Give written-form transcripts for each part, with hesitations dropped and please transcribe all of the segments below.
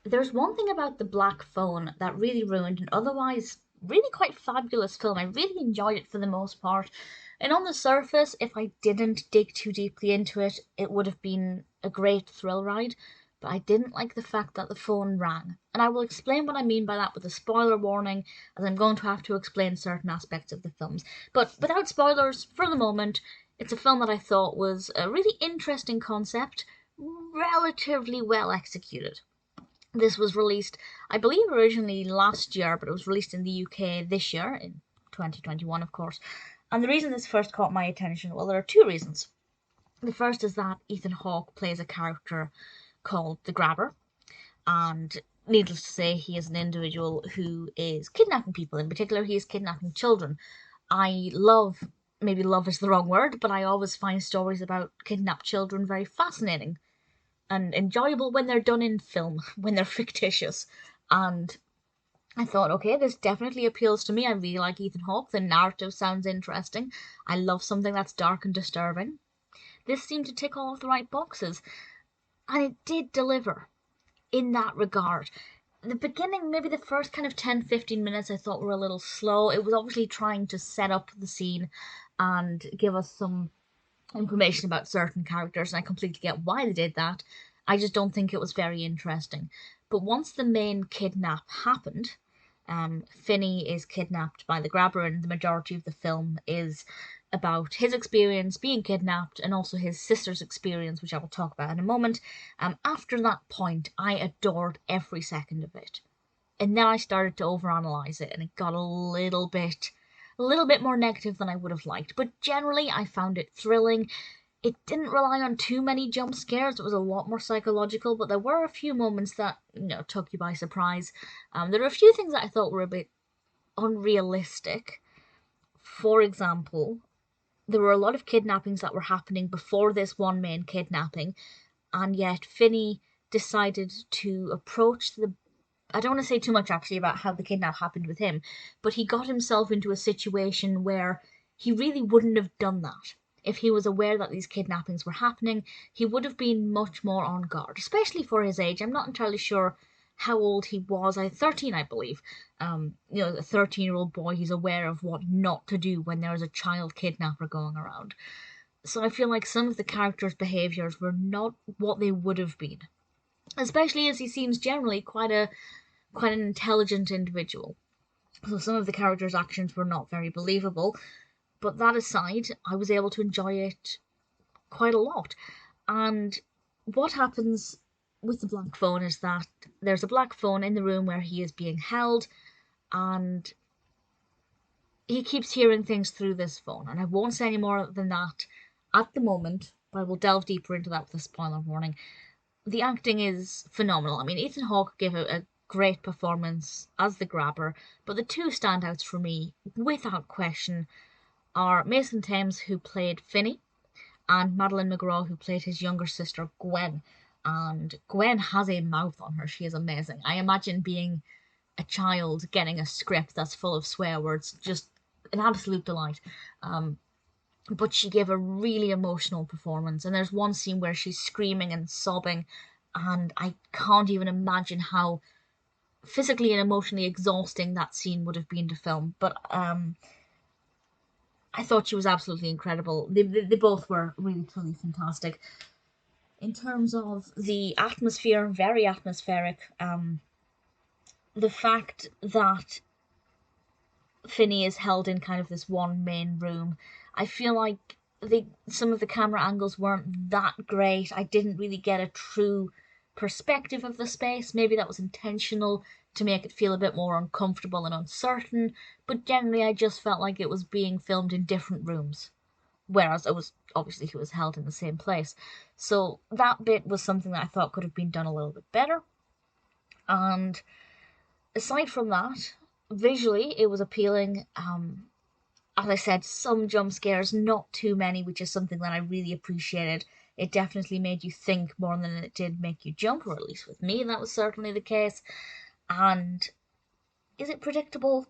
There's one thing about the Black Phone that really ruined an otherwise really quite fabulous film. I really enjoyed it for the most part. And on the surface, if I didn't dig too deeply into it, it would have been a great thrill ride. But I didn't like the fact that the phone rang. And I will explain what I mean by that with a spoiler warning, as I'm going to have to explain certain aspects of the films. But without spoilers, for the moment, it's a film that I thought was a really interesting concept, relatively well executed. This was released, I believe, originally last year, but it was released in the UK this year, in 2021, of course. And the reason this first caught my attention, well, there are two reasons. The first is that Ethan Hawke plays a character called the Grabber, and needless to say, he is an individual who is kidnapping people. In particular, he is kidnapping children. I love, maybe love is the wrong word, but I always find stories about kidnapped children very fascinating and enjoyable when they're done in film, when they're fictitious. And I thought, okay, this definitely appeals to me. I really like Ethan Hawke. The narrative sounds interesting. I love something that's dark and disturbing. This seemed to tick all of the right boxes, and it did deliver in that regard. The beginning, maybe the first kind of 10-15 minutes, I thought were a little slow. It was obviously trying to set up the scene and give us some information about certain characters, and I completely get why they did that. I just don't think it was very interesting. But once the main kidnap happened, Finney is kidnapped by the Grabber, and the majority of the film is about his experience being kidnapped and also his sister's experience, which I will talk about in a moment. After that point, I adored every second of it. And then I started to overanalyze it, and it got a little bit more negative than I would have liked. But generally, I found it thrilling. It didn't rely on too many jump scares. It was a lot more psychological, but there were a few moments that took you by surprise. There were a few things that I thought were a bit unrealistic. For example, there were a lot of kidnappings that were happening before this one main kidnapping, and yet Finney decided to approach the I don't want to say too much actually about how the kidnap happened with him, but he got himself into a situation where he really wouldn't have done that. If he was aware that these kidnappings were happening, he would have been much more on guard, especially for his age. I'm not entirely sure how old he was. 13, I believe. A 13-year-old boy, he's aware of what not to do when there's a child kidnapper going around. So I feel like some of the characters' behaviours were not what they would have been, especially as he seems generally quite an intelligent individual. So some of the characters' actions were not very believable, but that aside, I was able to enjoy it quite a lot. And what happens with the black phone is that there's a black phone in the room where he is being held, and he keeps hearing things through this phone. And I won't say any more than that at the moment, but I will delve deeper into that with a spoiler warning. The acting is phenomenal. I mean, Ethan Hawke gave a great performance as the Grabber, but the two standouts for me, without question, are Mason Thames, who played Finney, and Madeleine McGraw, who played his younger sister, Gwen. And Gwen has a mouth on her. She is amazing. I imagine being a child getting a script that's full of swear words, just an absolute delight. But she gave a really emotional performance, and there's one scene where she's screaming and sobbing, and I can't even imagine how physically and emotionally exhausting that scene would have been to film. But I thought she was absolutely incredible. They both were really truly fantastic. In terms of the atmosphere, very atmospheric. The fact that Finney is held in kind of this one main room, I feel like some of the camera angles weren't that great. I didn't really get a true perspective of the space. Maybe that was intentional to make it feel a bit more uncomfortable and uncertain, but generally I just felt like it was being filmed in different rooms. Whereas it was obviously he was held in the same place. So that bit was something that I thought could have been done a little bit better. And aside from that, visually it was appealing. As I said, some jump scares, not too many, which is something that I really appreciated. It definitely made you think more than it did make you jump, or at least with me, that was certainly the case. And is it predictable?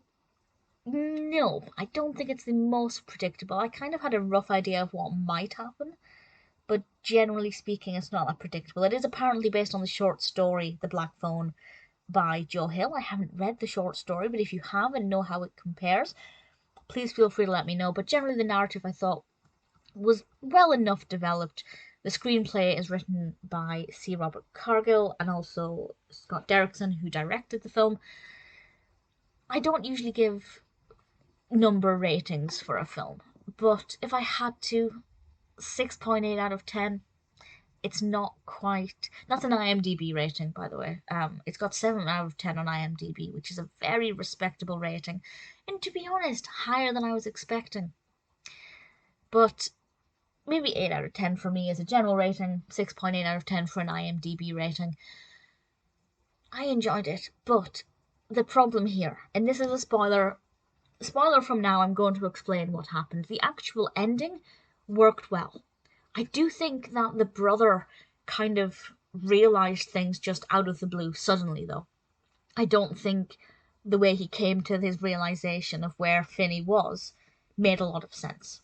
No, I don't think it's the most predictable. I kind of had a rough idea of what might happen, but generally speaking, it's not that predictable. It is apparently based on the short story, The Black Phone, by Joe Hill. I haven't read the short story, but if you have and know how it compares, please feel free to let me know. But generally, the narrative I thought was well enough developed. The screenplay is written by C. Robert Cargill and also Scott Derrickson, who directed the film. I don't usually give number ratings for a film, but if I had to, 6.8 out of 10. It's not quite. That's an IMDb rating, by the way. It's got 7 out of 10 on IMDb, which is a very respectable rating, and to be honest, higher than I was expecting. But maybe 8 out of 10 for me as a general rating, 6.8 out of 10 for an IMDb rating. I enjoyed it, but the problem here, and this is a spoiler from now, I'm going to explain what happened. The actual ending worked well. I do think that the brother kind of realised things just out of the blue suddenly, though. I don't think the way he came to his realisation of where Finney was made a lot of sense.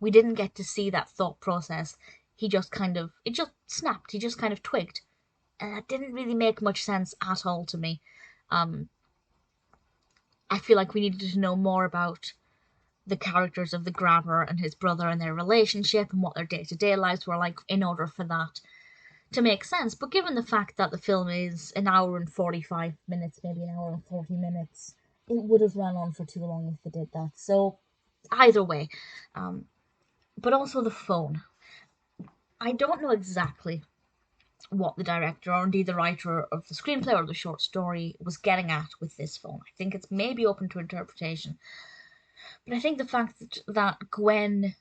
We didn't get to see that thought process. It just snapped. He just kind of twigged. And that didn't really make much sense at all to me. I feel like we needed to know more about the characters of the grabber and his brother and their relationship and what their day-to-day lives were like in order for that to make sense. But given the fact that the film is an hour and 45 minutes, maybe an hour and 40 minutes, it would have run on for too long if they did that. So either way. But also the phone. I don't know exactly what the director or indeed the writer of the screenplay or the short story was getting at with this phone. I think it's maybe open to interpretation. But I think the fact that Gwen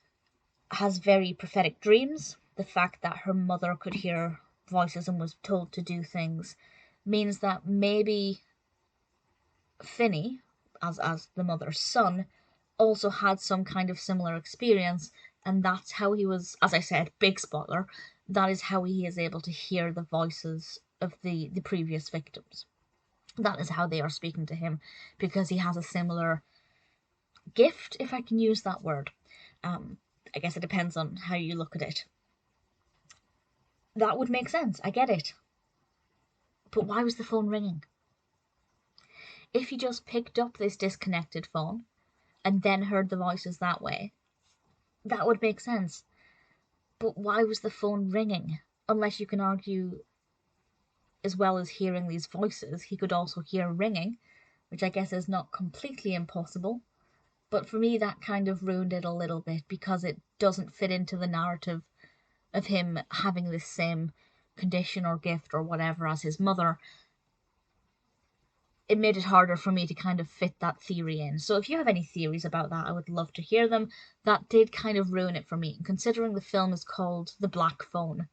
has very prophetic dreams, the fact that her mother could hear voices and was told to do things, means that maybe Finney, as the mother's son, also had some kind of similar experience, and that's how he was, as I said, big spoiler, that is how he is able to hear the voices of the previous victims. That is how they are speaking to him, because he has a similar gift, if I can use that word. I guess it depends on how you look at it. That would make sense, I get it. But why was the phone ringing? If he just picked up this disconnected phone and then heard the voices that way, that would make sense. But why was the phone ringing? Unless you can argue, as well as hearing these voices, he could also hear ringing, which I guess is not completely impossible. But for me, that kind of ruined it a little bit because it doesn't fit into the narrative of him having this same condition or gift or whatever as his mother. It made it harder for me to kind of fit that theory in. So if you have any theories about that, I would love to hear them. That did kind of ruin it for me. And considering the film is called The Black Phone,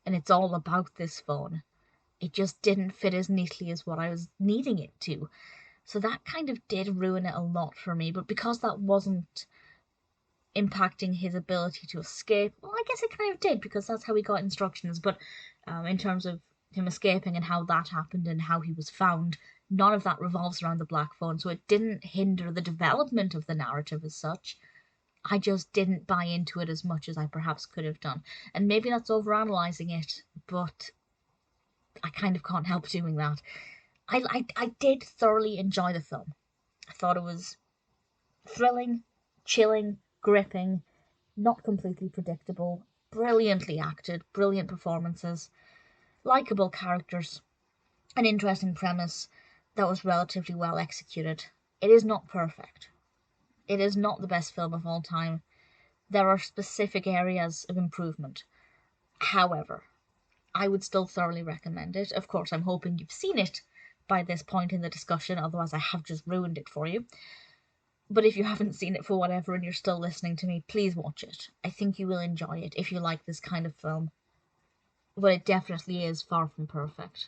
and it's all about this phone, it just didn't fit as neatly as what I was needing it to. So that kind of did ruin it a lot for me. But because that wasn't impacting his ability to escape, well, I guess it kind of did, because that's how he got instructions. But in terms of him escaping and how that happened and how he was found, none of that revolves around the black phone, so it didn't hinder the development of the narrative as such. I just didn't buy into it as much as I perhaps could have done. And maybe that's overanalyzing it, but I kind of can't help doing that. I did thoroughly enjoy the film. I thought it was thrilling, chilling, gripping, not completely predictable, brilliantly acted, brilliant performances, likeable characters, an interesting premise that was relatively well executed. It is not perfect. It is not the best film of all time. There are specific areas of improvement. However, I would still thoroughly recommend it. Of course, I'm hoping you've seen it by this point in the discussion, otherwise I have just ruined it for you. But if you haven't seen it for whatever and you're still listening to me, please watch it. I think you will enjoy it if you like this kind of film. But it definitely is far from perfect.